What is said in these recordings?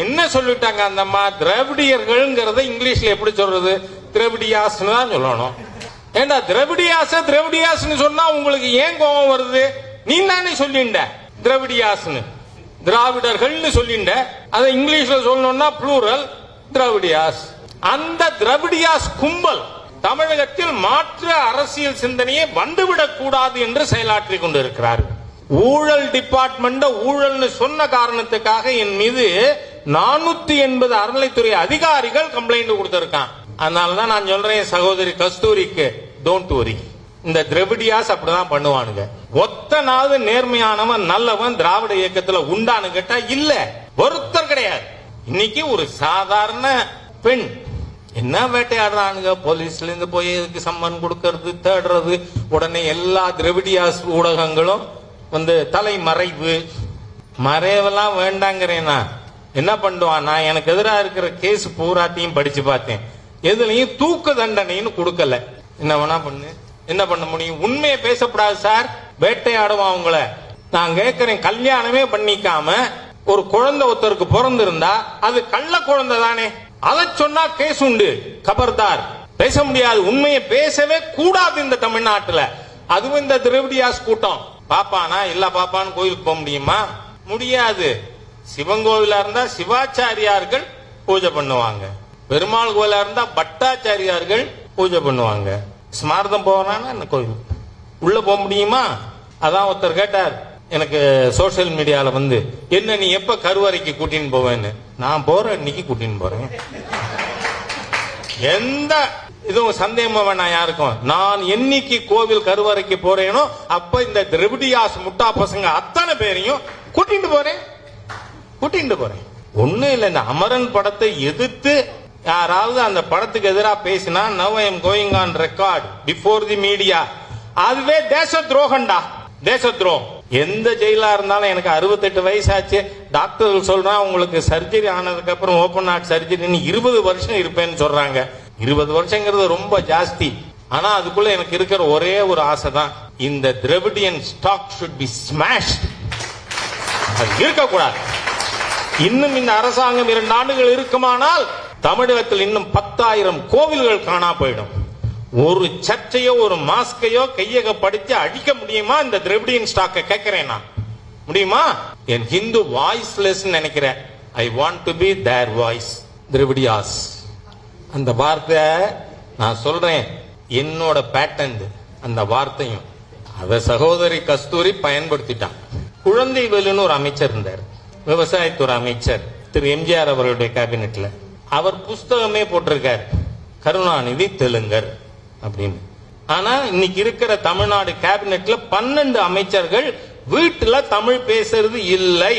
என்ன சொல்லிட்டாங்க அந்த அம்மா? திராவிடியர்கள்ங்கிறத இங்கிலீஷ்ல எப்படி சொல்றது? திராவிடியாஸ்னு தான் சொல்லணும். ஏண்டா திராவிடியாஸ்னு சொன்னா உங்களுக்கு ஏன் கோபம் வருது? நீ தானே சொல்லிண்ட திராவிடியாஸ்னு, திராவிடர்கள்னு சொல்லிண்ட. அதை இங்கிலீஷ்ல சொல்லணும்னா ப்ளூரல் திராவிடியாஸ். அந்த திராவிடியாஸ் கும்பல் தமிழகத்தில் மாற்று அரசியல் சிந்தனையே வந்துவிடக் கூடாது என்று செயலாற்றி கொண்டிருக்கிறார். ஊழல் டிபார்ட்மெண்ட் ஊழல்னு சொன்ன காரணத்துக்காக என் மீது 480 அறநிலைத்துறை அதிகாரிகள் கம்ப்ளைண்ட் கொடுத்திருக்கான். அதனாலதான் நான் சொல்றேன் சகோதரி கஸ்தூரிக்கு, டோன்ட் வரி. இந்த திராவிடியாஸ் அப்படிதான் பண்ணுவானுங்க. ஒத்தனாவது நேர்மையானவன் நல்லவன் திராவிட இயக்கத்துல உண்டானு கேட்டா இல்ல, ஒருத்தர் கிடையாது. இன்னைக்கு ஒரு சாதாரண பெண் என்ன வேட்டையாடுறானுங்க, போலீஸ்ல இருந்து போய் சம்மன் கொடுக்கறது தேடுறது, உடனே எல்லா திராவிடியாஸ் ஊடகங்களும் வந்து தலைமறைவு மறைவெல்லாம் வேண்டாங்கிறேன்னா என்ன பண்ணுவான்? நான் எனக்கு எதிராக இருக்கிற கேஸ் பூராத்தையும் படிச்சு பார்த்தேன், எதுலையும் தூக்கு தண்டனைன்னு கொடுக்கல. என்ன வேணா பண்ணு, என்ன பண்ண முடியும்? உண்மையை பேசப்படாது சார், வேட்டையாடுவான் அவங்கள. நான் கேட்கிறேன், கல்யாணமே பண்ணிக்காம ஒரு குழந்தை ஒருத்தருக்கு பிறந்திருந்தா அது கள்ள குழந்தை தானே, அதை சொன்னா கேஸ் உண்டு, கபர்தார். பேச முடியாது, உண்மையை பேசவே கூடாது இந்த தமிழ்நாட்டுல. அதுவும் இந்த திராவிடியாஸ் கூட்டம். பாப்பானா இல்ல பாப்பான்னு கோயிலுக்கு போக முடியுமா? முடியாது. சிவன் கோவிலா இருந்தா சிவாச்சாரியார்கள் பூஜை பண்ணுவாங்க, பெருமாள் கோயிலா இருந்தா பட்டாச்சாரியார்கள் பூஜை பண்ணுவாங்க. ஸ்மார்த்தம் போறானா என்ன கோயில் உள்ள போக முடியுமா? அதான் ஒருத்தர் கேட்டார் எனக்கு சோசியல் மீடியால வந்து, என்ன நீ எப்ப கருவறைக்கு கூட்டின்னு போவேன்னு. நான் போறேன், இன்னைக்கு கூட்டின்னு போறேன். எந்த இதுவும் சந்தேகமா வேணாம் யாருக்கும். நான் என்னைக்கு கோவில் கருவறைக்கு போறேனோ அப்ப இந்த திராவிடியாஸ் முட்டா பசங்க அத்தனை பேரையும் கூட்டிட்டு போறேன். ஒண்ணும் இல்ல, இந்த அமரன் படத்தை எதிர்த்து யாராவது அந்த படத்துக்கு எதிராக பேசினா, now I am going on record before the media, அதுவே தேச துரோகம்டா, தேச துரோகம். எந்த ஜெயிலா இருந்தாலும் எனக்கு 68 வயசாச்சு, டாக்டர்கள் சொல்றான் உங்களுக்கு சர்ஜரி ஆனதுக்கு அப்புறம் ஓபன் ஹார்ட் சர்ஜரின்னு 20 வருஷம் இருப்பேன்னு சொல்றாங்க. 20 வருஷங்கிறது ரொம்ப ஜாஸ்தி. ஆனா அதுக்குள்ள எனக்கு இருக்கிற ஒரே ஒரு ஆசை தான், இந்த Dravidian stock should be smashed. அது இருக்கக்கூடாது. இன்னும் இந்த அரசாங்கம் 2 ஆண்டுகள் இருக்குமானால் தமிழகத்தில் இன்னும் 10,000 கோவில்கள் காணா போயிடும். ஒரு சர்ச்சையோ ஒரு மாஸ்கையோ கையகப்படுத்தி அடிக்க முடியுமா இந்த திராவிடியன் ஸ்டாக்கை? கேட்கிறேன் நான், முடியுமா? என் ஹிந்து வாய்ஸ்லெஸ் நினைக்கிறேன். I want to be their voice. திராவிடியாஸ் அந்த வார்த்தை நான் சொல்றேன், என்னோட பேட்டன்ட் அந்த வார்த்தையும். அத சகோதரி கஸ்தூரி பயன்படுத்திட்டான். குழந்தை வேலுன்னு ஒரு அமைச்சர் இருந்தார், விவசாயத்துறை அமைச்சர், திரு எம்ஜிஆர் அவர்களுடைய கேபினெட்ல. அவர் புஸ்தகமே போட்டிருக்கார், கருணாநிதி தெலுங்கர் அப்படின்னு. ஆனா இன்னைக்கு இருக்கிற தமிழ்நாடு கேபினெட்ல 12 அமைச்சர்கள் வீட்டுல தமிழ் பேசுறது இல்லை.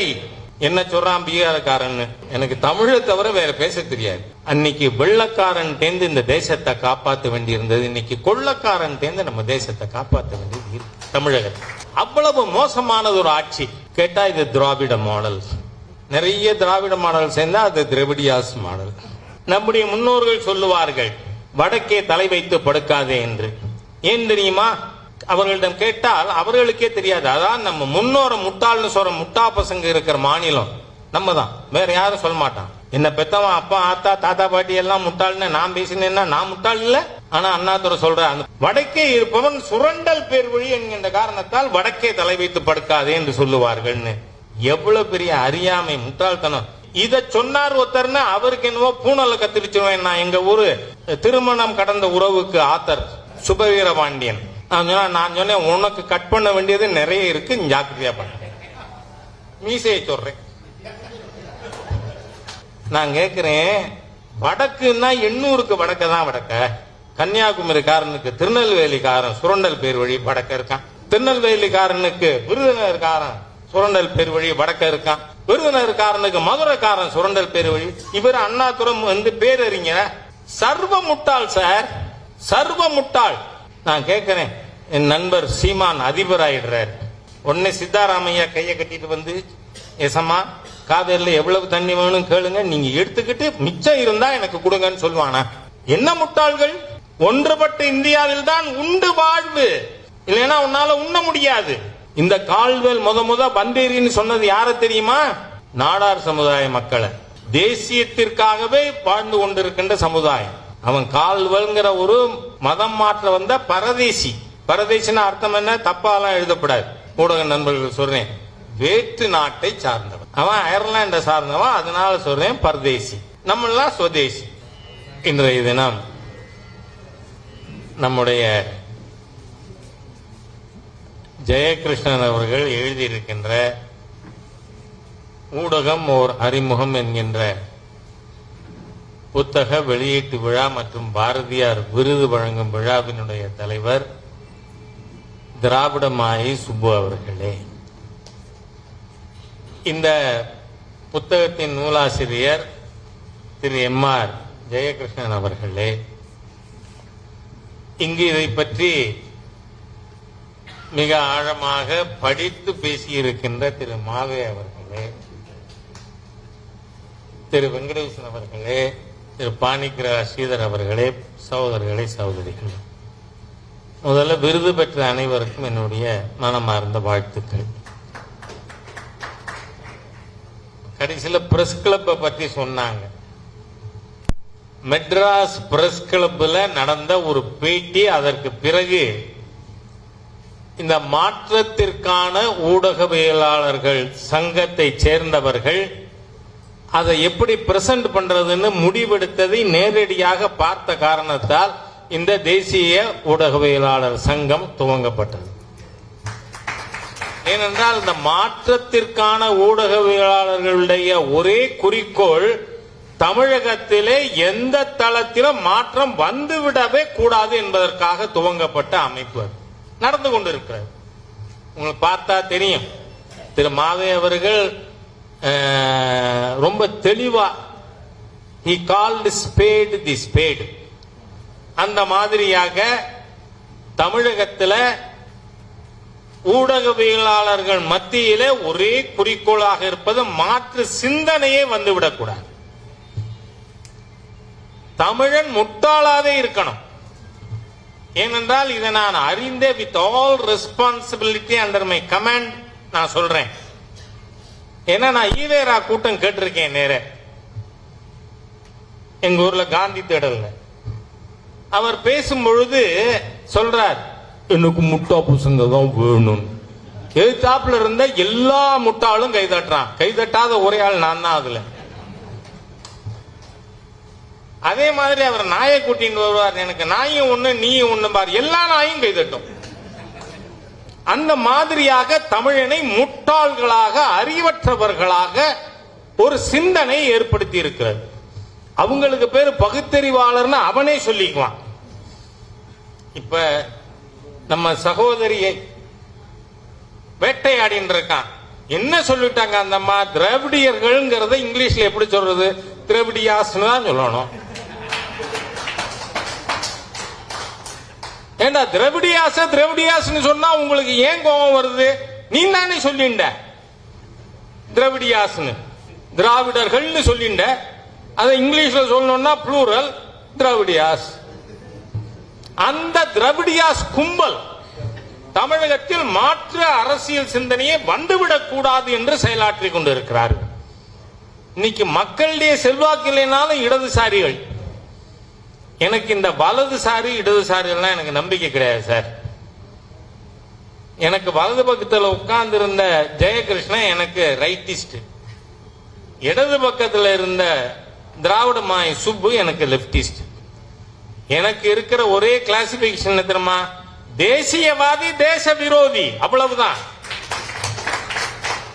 என்ன சொல்றான் பீகாரக்காரன்? எனக்கு தமிழை தவிர வேற பேச தெரியாது. அன்னைக்கு வெள்ளக்காரன் தேர்ந்து இந்த தேசத்தை காப்பாற்ற வேண்டி இருந்தது, இன்னைக்கு கொள்ளக்காரன் தேர்ந்து நம்ம தேசத்தை காப்பாற்ற வேண்டியது தமிழகம். அவ்வளவு மோசமானது ஒரு ஆட்சி. கேட்டா இது திராவிட மாடல். நிறைய திராவிட மாடல் சேர்ந்தா அது திராவிடியாஸ் மாடல். நம்முடைய முன்னோர்கள் சொல்லுவார்கள், வடக்கே தலை வைத்து படுக்காதே என்று. ஏன் தெரியுமா? அவர்களிடம் கேட்டால் அவர்களுக்கே தெரியாது. அதான் நம்ம முன்னோர முட்டாள்னு சொல்ற முட்டா பசங்க இருக்கிற மாநிலம் நம்ம தான், வேற யாரும் சொல்ல மாட்டான். என்ன பெத்தவன் அப்பா ஆத்தா தாத்தா பாட்டி எல்லாம் முட்டாள்னு நான் பேசினேன்னா நான் முட்டாள் இல்ல. ஆனா அண்ணாதுரை சொல்ற வடக்கே இருப்பவன் சுரண்டல் பேர் வழி என்கின்ற காரணத்தால் வடக்கே தலை வைத்து படுக்காதே என்று சொல்லுவார்கள்னு. எவ்வளவு பெரிய அறியாமை, முட்டாள்தனம். இத சொன்னார் ஒருத்தர்னா அவருக்கு என்னவோ பூனல கத்திரிச்சுவேன். நான் எங்க ஊரு திருமணம் கடந்த உறவுக்கு ஆத்தர் சுபவீரபாண்டியன். நான் சொன்னேன், உனக்கு கட் பண்ண வேண்டியது நிறைய இருக்கு, ஜாக்கிரதையா பண்ண. மீசையை சொல்றேன். நான் கேட்கிறேன், வடக்குன்னா 800க்கு வடக்க தான் வடக்க. கன்னியாகுமரிக்காரனுக்கு திருநெல்வேலிக்காரன் சுரண்டல் பேர் வழி வடக்க இருக்கான், திருநெல்வேலிக்காரனுக்கு விருதுநகர்காரன் சுரண்டல் பேர் வழி வடக்க இருக்கான், விருதுநகர்காரனுக்கு மதுரைக்காரன் சுரண்டல் பேர் வழி. இவர் அண்ணாதுரம் வந்து பேரறிஞர். சர்வ முட்டாள் சார், சர்வ முட்டாள். நான் கேட்கிறேன், என் நண்பர் சீமான் அதிபர் ஆயிடுறாரு. உடனே சித்தாராமையா கையை கட்டிட்டு வந்து, எசம்மா காவேரியில எவ்வளவு தண்ணி வேணும் கேளுங்க, நீங்க எடுத்துக்கிட்டு மிச்சம் இருந்தா எனக்கு கொடுங்கன்னு சொல்லுவானா? என்ன முட்டாள்கள்! ஒன்றுபட்ட இந்தியாவில் தான் உண்டு வாழ்வு, இல்லைன்னா உன்னால உண்ண முடியாது. இந்த கால்வேல் முத பந்தேரின்னு சொன்னது யார தெரியுமா? நாடார் சமுதாய மக்களை. தேசியத்திற்காகவே வாழ்ந்து கொண்டிருக்கின்ற சமுதாயம். அவன் கால்வல்ங்கிற ஒரு மதம் மாற்ற வந்த பரதேசி. பரதேசினா அர்த்தம் என்ன? தப்பாலாம் எழுதப்படாது. ஊடக நண்பர்கள் சொல்றேன், வேற்று நாட்டை சார்ந்தவன். அவன் அயர்லாண்டை சார்ந்தவன், அதனால சொல்றேன் பரதேசி. நம்மளாம் சுதேசி. இன்றைய தினம் நம்முடைய ஜெயகிருஷ்ணன் அவர்கள் எழுதியிருக்கின்ற ஊடகம் ஓர் அறிமுகம் என்கின்ற புத்தக வெளியீட்டு விழா மற்றும் பாரதியார் விருது வழங்கும் விழாவினுடைய தலைவர் திராவிடமாயி சுப்பு அவர்களே, இந்த புத்தகத்தின் நூலாசிரியர் திரு எம்.ஆர். ஜெயகிருஷ்ணன் அவர்களே, இங்கு இதை பற்றி மிக ஆழமாக படித்து பேசியிருக்கின்ற திரு மாவே அவர்களே, திரு வெங்கடேசன் அவர்களே, திரு பாணிக்கிர ஸ்ரீதர் அவர்களே, சகோதரர்களே, சகோதரிகளே, முதல்ல விருது பெற்ற அனைவருக்கும் என்னுடைய மனமார்ந்த வாழ்த்துக்கள். கடைசியில பிரஸ் கிளப்பை பற்றி சொன்னாங்க. மெட்ராஸ் பிரஸ் கிளப்ல நடந்த ஒரு பேட்டி, அதற்கு பிறகு இந்த மாற்றத்திற்கான ஊடகவியலாளர்கள் சங்கத்தை சேர்ந்தவர்கள் அதை எப்படி பிரசன்ட் பண்றதுன்னு முடிவெடுத்ததை நேரடியாக பார்த்த காரணத்தால் இந்த தேசிய ஊடகவியலாளர் சங்கம் துவங்கப்பட்டது. ஏனென்றால் இந்த மாற்றத்திற்கான ஊடகவியலாளர்களுடைய ஒரே குறிக்கோள் தமிழகத்திலே எந்த தளத்திலும் மாற்றம் வந்துவிடவே கூடாது என்பதற்காக துவங்கப்பட்ட அமைப்பு நடந்து கொண்டிருக்கிறது. உங்களுக்கு பார்த்தா தெரியும், திரு மாவே அவர்கள் ரொம்ப தெளிவா he called spade the spade. அந்த மாதிரியாக தமிழகத்தில் ஊடகவியலாளர்கள் மத்தியிலே ஒரே குறிக்கோளாக இருப்பது மாற்று சிந்தனையே வந்துவிடக்கூடாது. தமிழன் முட்டாளாவே இருக்கணும். ஏனென்றால் இதை நான் அறிந்தே with all responsibility under my command நான் சொல்றேன். ஏன்னா நான் ஈவேரா கூட்டம் கேட்டிருக்கேன். நேர எங்க ஊர்ல காந்தி தேடல்ல அவர் பேசும் பொழுது சொல்றார், எனக்கு முட்டா புசங்க தான் வேணும். எழுத்தாப்புல இருந்த எல்லா முட்டாளும் கைதட்டுறான், கைதட்டாத ஒரே ஆள் நான் தான். அதுல அதே மாதிரி அவர் நாயை கூட்டின்னு வருவார், எனக்கு நாயும் ஒண்ணு நீயும் ஒண்ணு பாரு, எல்லா நாயும் கைதட்டும். அந்த மாதிரியாக தமிழனை முட்டாள்களாக அறிவற்றவர்களாக ஒரு சிந்தனை ஏற்படுத்தி இருக்கிறது. அவங்களுக்கு பேரு பகுத்தறிவாளர்னு அவனே சொல்லிக்குவான். இப்ப நம்ம சகோதரியை வேட்டையாடின்னு இருக்கான். என்ன சொல்லிட்டாங்க அந்த அம்மா? திராவிடியர்கள்ங்கிறத இங்கிலீஷ்ல எப்படி சொல்றது? திராவிடியாஸ்னு தான் சொல்லணும். ஏண்டா திராவிடியாஸ்னு சொன்னா உங்களுக்கு ஏன் கோபம் வருது? நீ தானே சொல்லிண்ட திராவிடியாஸ்னு, திராவிடர்கள்னு சொல்லிண்ட. அதை இங்கிலீஷ்ல சொல்லணும்னா ப்ளூரல் திராவிடியாஸ். அந்த திராவிடியாஸ் கும்பல் தமிழகத்தில் மாற்று அரசியல் சிந்தனையை வந்துவிடக் கூடாது என்று செயலாற்றி கொண்டிருக்கிறார்கள். இன்னைக்கு மக்களுடைய செல்வாக்கு இல்லைனாலும் இடதுசாரிகள், எனக்கு இந்த வலதுசாரி இடதுசாரி எல்லாம் எனக்கு நம்பிக்கை கிடையாது சார். எனக்கு வலது பக்கத்தில் உட்கார்ந்து இருந்த ஜெயகிருஷ்ணன் எனக்கு ரைட்டிஸ்ட், இடது பக்கத்தில் இருந்த திராவிடமாய் சுப்பு எனக்கு லெப்டிஸ்ட். எனக்கு இருக்கிற ஒரே கிளாசிபிகேஷன் தெரியுமா? தேசியவாதி, தேச விரோதி, அவ்வளவுதான்.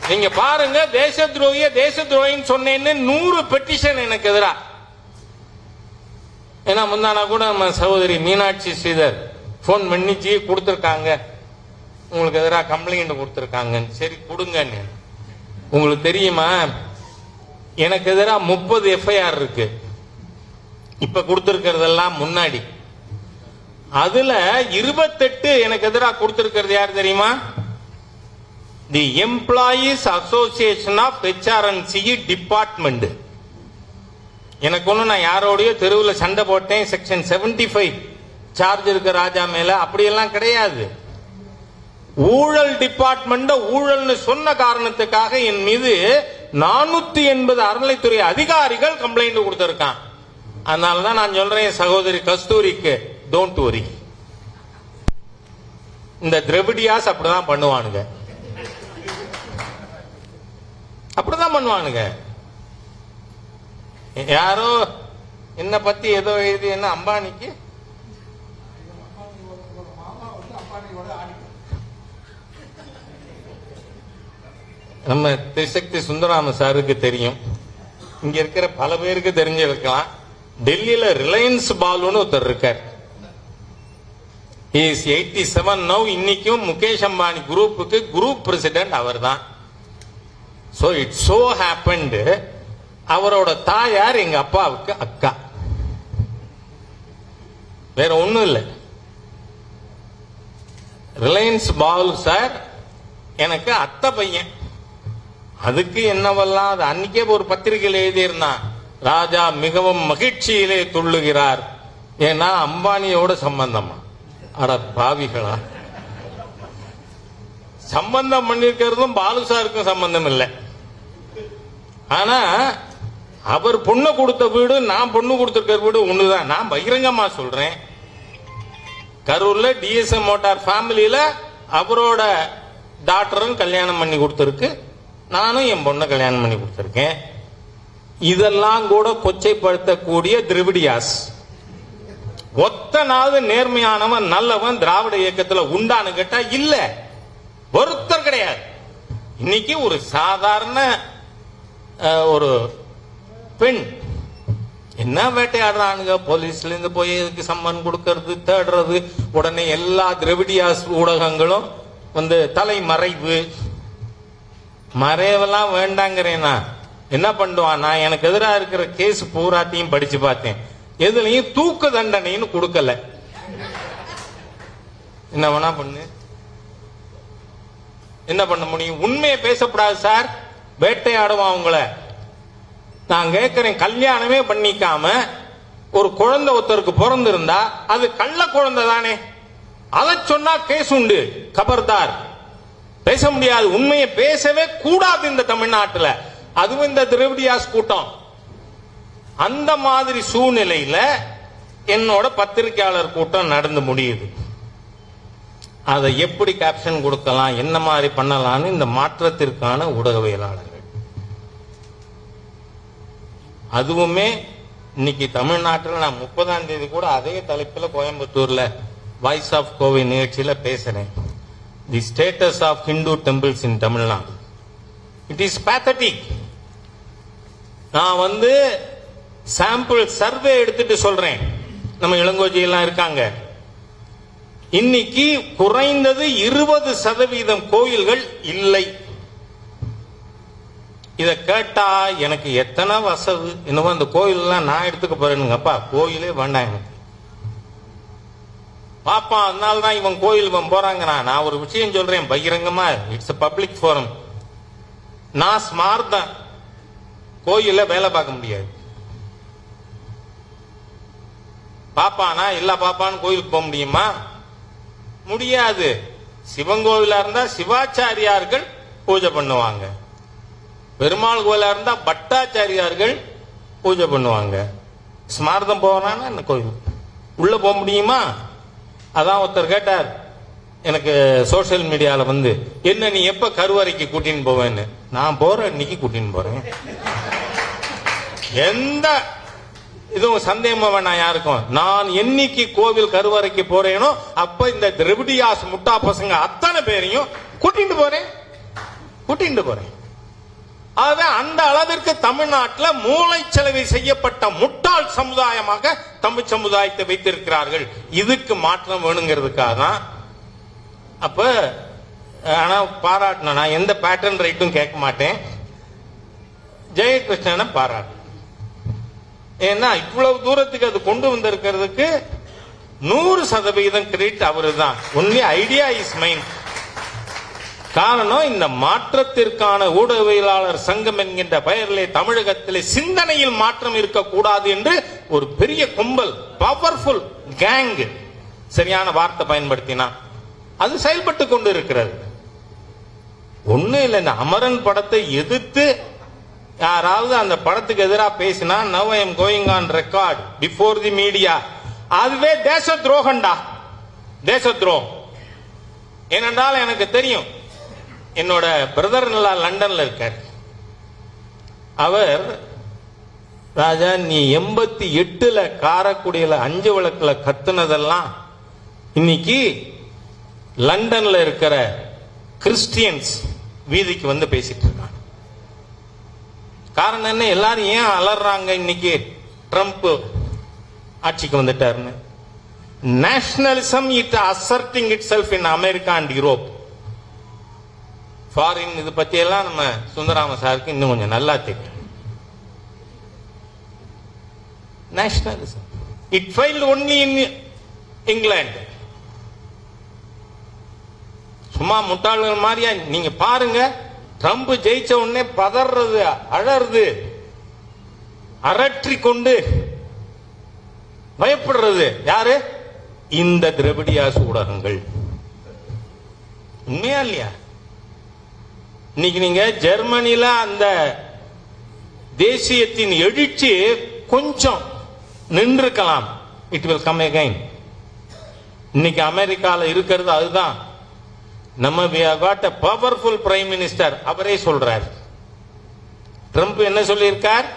நீங்க பாருங்க, தேச துரோகிய தேச துரோகின்னு சொன்னேன்னு 100 பெட்டிஷன் எனக்கு எதிரா. ஏன்னா முந்தானா கூட நம்ம சகோதரி மீனாட்சி ஸ்ரீதர் போன் பண்ணிச்சு கொடுத்திருக்காங்க, உங்களுக்கு எதிராக கம்ப்ளைண்ட் கொடுத்திருக்காங்க. சரி கொடுங்க. உங்களுக்கு தெரியுமா, எனக்கு எதிராக 30 எஃப்ஐஆர் இருக்கு. இப்ப கொடுத்திருக்கிறதெல்லாம் முன்னாடி. அதுல 28 எனக்கு எதிராக கொடுத்திருக்கிறது யார் தெரியுமா? The employees association of HRNC department. எனக்கு ஒண்ணு, நான் யாரோடய தெருவில் சண்டை போட்டேன், செக்ஷன் 75 சார்ஜ் இருக்க ராஜா மேல, அப்படியெல்லாம் கிடையாது. ஊழல் டிபார்ட்மெண்ட் ஊழல்னு சொன்ன காரணத்துக்காக என் மீது 480 அறநிலைத்துறை அதிகாரிகள் கம்ப்ளைண்ட் கொடுத்திருக்கான். அதனாலதான் நான் சொல்றேன் சகோதரி கஸ்தூரிக்கு, டோன்ட் வரி. இந்த திரவிடியாஸ் அப்படிதான் பண்ணுவானுங்க, அப்படிதான் பண்ணுவானுங்க. யாரோ என்ன பத்தி ஏதோ எழுதி, என்ன அம்பானிக்கு நம்ம திருசக்தி சுந்தராம சாருக்கு தெரியும், இங்க இருக்கிற பல பேருக்கு தெரிஞ்சிருக்கலாம். டெல்லியில ரிலையன்ஸ் பாலுன்னு ஒருத்தர் இருக்கார். Is 87 now. இன்னைக்கும் முகேஷ் அம்பானி குரூப்புக்கு குரூப் பிரசிடென்ட் அவர் தான். சோ இட் சோ ஹேப்பன்டு அவரோட தாயார் எங்க அப்பாவுக்கு அக்கா, வேற ஒண்ணும் இல்லை. ரிலையன்ஸ் பாலு சார் எனக்கு அத்தை பையன். அதுக்கு என்னவெல்லாம் அது அன்னைக்கே ஒரு பத்திரிகையில் எழுதியிருந்தான், ராஜா மிகவும் மகிழ்ச்சியிலே துள்ளுகிறார், ஏன்னா அம்பானியோட சம்பந்தமா. அட பாவிகளா, சம்பந்தம் பண்ணிருக்கிறதும் பாலு சாருக்கும் சம்பந்தம் இல்லை. ஆனா அவர் பொண்ணு கொடுத்த வீடு நான் பொண்ணு கொடுத்திருக்கிற வீடு ஒண்ணுதான். நான் பகிரங்கமா சொல்றேன், கரூர்ல டிஎஸ்எம் மோட்டார் ஃபேமிலியில அவரோட டாக்டரும் கல்யாணம் பண்ணி கொடுத்திருக்கு, நானும் என் பொண்ணை கல்யாணம் பண்ணி கொடுத்திருக்கேன். இதெல்லாம் கூட கொச்சைப்படுத்தக்கூடிய திரவிடியாஸ். ஒத்த நாள் நேர்மையானவன் நல்லவன் திராவிட இயக்கத்துல உண்டான்னு கேட்டா இல்ல, ஒருத்தர் கிடையாது. இன்னைக்கு ஒரு சாதாரண ஒரு பெண் என்ன வேட்டையாடுறானுங்க, போலீஸ்ல இருந்து போய் இதுக்கு சம்மன் கொடுக்கறது தேடுறது, உடனே எல்லா திரவிடியாஸ் ஊடகங்களும் வந்து தலைமறைவு. மறைவெல்லாம் வேண்டாங்கிறேன்னா என்ன பண்ணுவான், நான் எனக்கு எதிராக இருக்கிற கேஸ் பூராத்தையும் படிச்சு பார்த்தேன், எதுலையும் தூக்கு தண்டனைன்னு கொடுக்கல. என்ன வேணா பண்ணு, என்ன பண்ண முடியும்? உண்மையை பேசப்படாது சார், வேட்டையாடுவான் உங்களை. நான் கேட்கிறேன், கல்யாணமே பண்ணிக்காம ஒரு குழந்தை ஒருத்தருக்கு பிறந்திருந்தா அது கள்ள குழந்தை தானே, அதை சொன்னா கேஸ் உண்டு, கபர்தார். பேச முடியாது, உண்மையை பேசவே கூடாது இந்த தமிழ்நாட்டில், அதுவும் இந்த திரவிடியாஸ் கூட்டம். அந்த மாதிரி சூழ்நிலையில என்னோட பத்திரிகையாளர் கூட்டம் நடந்து முடியுது. அதை எப்படி கேப்ஷன் கொடுக்கலாம், என்ன மாதிரி பண்ணலாம்னு இந்த மாற்றத்திற்கான ஊடகவியலாளர்கள், அதுவுமே இன்னைக்கு தமிழ்நாட்டில் நான் 30ஆம் தேதி கூட அதே தலைப்பில் கோயம்புத்தூர்ல வாய்ஸ் ஆஃப் கோவை நிகழ்ச்சியில பேசுறேன். The status of Hindu temples in Tamil Nadu, it is pathetic. நான் வந்து சாம்பிள் சர்வே எடுத்துட்டு சொல்றேன். நம்ம இளங்கோஜி எல்லாம் இருக்காங்க. இன்னைக்கு குறைந்தது 20% கோயில்கள் இல்லை. இத கேட்டா எனக்கு எத்தனை வசவு, என்னவோ அந்த கோயில் எல்லாம் நான் எடுத்துக்க போறேனுங்கப்பா, கோயிலே வேண்டாம் எனக்கு பாப்பா. அதனால்தான் இவன் கோயில் இவன் போறாங்க. நான் ஒரு விஷயம் சொல்றேன் பகிரங்கமா, இட்ஸ் பப்ளிக் ஃபோரம். நான் ஸ்மார்ட் தான், கோயில வேலை பார்க்க முடியாது. பாப்பானா இல்ல பாப்பான்னு கோயிலுக்கு போக முடியுமா? முடியாது. சிவன் கோவிலா இருந்தா சிவாச்சாரியார்கள் பூஜை பண்ணுவாங்க, பெருமாள் கோயிலா இருந்தா பட்டாச்சாரியார்கள் பூஜை பண்ணுவாங்க. ஸ்மார்த்தம் போவானா என்ன கோயில் உள்ள போக முடியுமா? அதான் ஒருத்தர் கேட்டார் எனக்கு சோசியல் மீடியால வந்து, என்ன நீ எப்ப கருவறைக்கு கூட்டின்னு போவேன்னு. நான் போறேன், இன்னைக்கு கூட்டின்னு போறேன். எந்த இதுவும் சந்தேகமா வேணாம் யாருக்கும். நான் என்னைக்கு கோவில் கருவறைக்கு போறேனோ அப்ப இந்த திரவிடியாஸ் முட்டா பசங்க அத்தனை பேரையும் கூட்டிட்டு போறேன். ஆகவே அந்த அளவிற்கு தமிழ்நாட்டில் மூளைச்சலவை செய்யப்பட்ட முட்டாள் சமுதாயமாக தமிழ் சமுதாயத்தை வைத்திருக்கிறார்கள். இதுக்கு மாற்றம் வேணுங்கிறதுக்காக தான். அப்ப ஆனா பாராட்டின, நான் எந்த பேட்டர்ன் ரைட்டும் கேட்க மாட்டேன், ஜெயகிருஷ்ணனை பாராட்டு. ஏன்னா இவ்வளவு தூரத்துக்கு அது கொண்டு வந்திருக்கிறதுக்கு 100% கிரெடிட் அவரு தான். Only idea is mine. காரணம், இந்த மாற்றத்திற்கான ஊடகவியலாளர் சங்கம் என்கின்ற பெயரிலே தமிழகத்திலே சிந்தனையில் மாற்றம் இருக்கக்கூடாது என்று ஒரு பெரிய கும்பல், பவர்ஃபுல் கேங், சரியான வார்த்தை பயன்படுத்தினா அது செயல்பட்டு கொண்டு இருக்கிறது. ஒண்ணு இல்லை, இந்த அமரன் படத்தை எதிர்த்து யாராவது அந்த படத்துக்கு எதிராக பேசினா now I am going on record before the media, அதுவே தேச துரோகண்டா, தேச துரோகம். ஏனென்றால் எனக்கு தெரியும், என்னோட பிரதர் நல்லா லண்டன்ல இருக்கார். அவர், ராஜா நீ 88ல காரக்குடியில 5 விளக்குல கத்துனதெல்லாம் இன்னைக்கு லண்டன்ல இருக்கிற கிறிஸ்டியன்ஸ் வீதிக்கு வந்து பேசிட்டு இருக்காங்க. காரணம் என்ன? எல்லாரும் ஏன் அலறாங்க இன்னைக்கு ட்ரம்ப் ஆட்சிக்கு வந்துட்டாருன்னு? Nationalism it asserting itself in America and Europe. Foreign இது பத்தி எல்லாம் நம்ம சுந்தராம சாருக்கு இன்னும் கொஞ்சம் நல்லா தெரியும். Nationalism it failed only in England. சும்மா முட்டாள்கள் மாதிரியா நீங்க பாருங்க, ட்ரம்ப் ஜெயிச்ச உடனே பதறது, அழறது, அரற்றி கொண்டு பயப்படுறது யாரு? இந்த திரவிடியாஸ் ஊடகங்கள். உண்மையா இல்லையா? இன்னைக்கு நீங்க ஜெர்மனில அந்த தேசியத்தின் எழுச்சி கொஞ்சம் நின்றுக்கலாம். It will come again. இன்னைக்கு அமெரிக்கால இருக்கிறது அதுதான். நம்ம we have got a powerful prime minister. அவரே சொல்றார். ட்ரம்ப் என்ன சொல்லியிருக்கார்?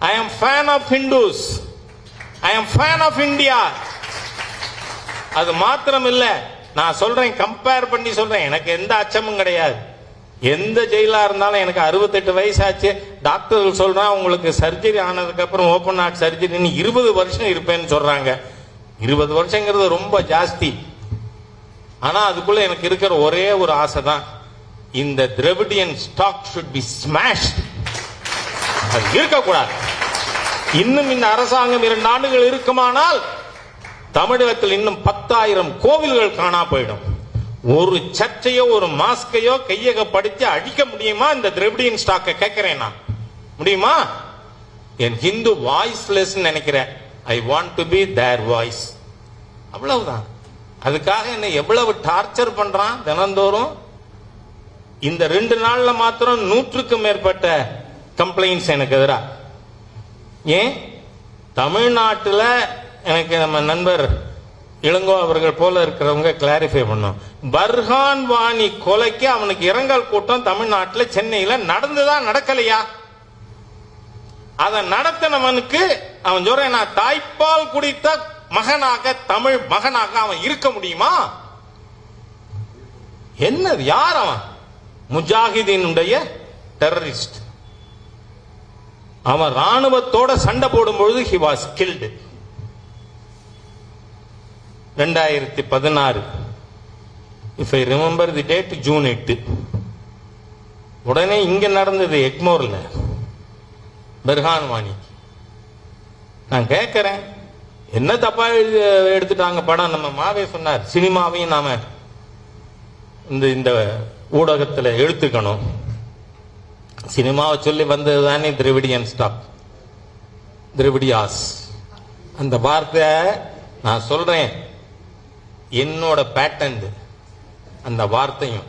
I am fan of Hindus. I am fan of India. அது மாத்திரம் இல்ல, நான் சொல்றேன், கம்பேர் பண்ணி சொல்றேன், எனக்கு எந்த அச்சமும் கிடையாது. எந்த ஜெயிலா இருந்தாலும் எனக்கு 68 வயசாச்சு, டாக்டர்கள் சொல்றான் உங்களுக்கு சர்ஜரி ஆனதுக்கு அப்புறம் ஓபன் ஹார்ட் சர்ஜரி 20 வருஷம் இருப்பேன்னு சொல்றாங்க. 20 வருஷங்கிறது ரொம்ப ஜாஸ்தி. ஆனா அதுக்குள்ள எனக்கு இருக்கிற ஒரே ஒரு ஆசை தான், இந்த Dravidian stock should be smashed. அது இருக்கக்கூடாது. இன்னும் இந்த அரசாங்கம் 2 ஆண்டுகள் இருக்குமானால் தமிழகத்தில் இன்னும் 10,000 கோவில்கள் காணா போயிடும். ஒரு சர்ச்சையோ ஒரு மாஸ்கையோ கையகப்படுத்தி அடிக்க முடியுமா இந்த திராவிடியன் ஸ்டாக்கை? கேட்கிறேன் நான், முடியுமா? என் ஹிந்து வாய்ஸ்லெஸ் நினைக்கிறேன். I want to be their voice. அவ்வளவுதான். அதுக்காக என்ன எவ்வளவு டார்ச்சர் பண்றான் தினந்தோறும். இந்த 2 நாள்ல மாத்திரம் 100க்கும் மேற்பட்ட கம்ப்ளைண்ட்ஸ் எனக்கு எதிராக. ஏன்? தமிழ்நாட்டில் எனக்கு நம்ம நண்பர் இளங்கோ அவர்கள் போல இருக்கிறவங்க கிளாரிஃபை பண்ணும். பர்ஹான் வாணி கொலைக்கு அவனுக்கு இரங்கல் கூட்டம் தமிழ்நாட்டில் சென்னையில் நடந்துதான் நடக்கலையா? அதை நடத்தினவனுக்கு அவன் சொல்ற, நான் தாய்ப்பால் குடித்த மகனாக, தமிழ் மகனாக அவன் இருக்க முடியுமா? என்னது? யார் அவன்? முஜாஹிதீனுடைய டெரரிஸ்ட். அவன் ராணுவத்தோட சண்டை போடும் பொழுது he was killed. 2016 if I remember the date, June 8. உடனே இங்க நடந்தது எக்மோர்ல பர்ஹான் வாணி. நான் கேட்கிறேன், என்ன தப்பா எடுத்துட்டாங்க படம்? நம்ம மாவே சொன்னார், சினிமாவையும் நாம இந்த ஊடகத்தில் எடுத்துக்கணும். சினிமாவை சொல்லி வந்தது தானே திராவிடியன் ஸ்டாக், திராவிடியாஸ். அந்த வார்த்தை நான் சொல்றேன், என்னோட பேட்டன்ட் அந்த வார்த்தையும்.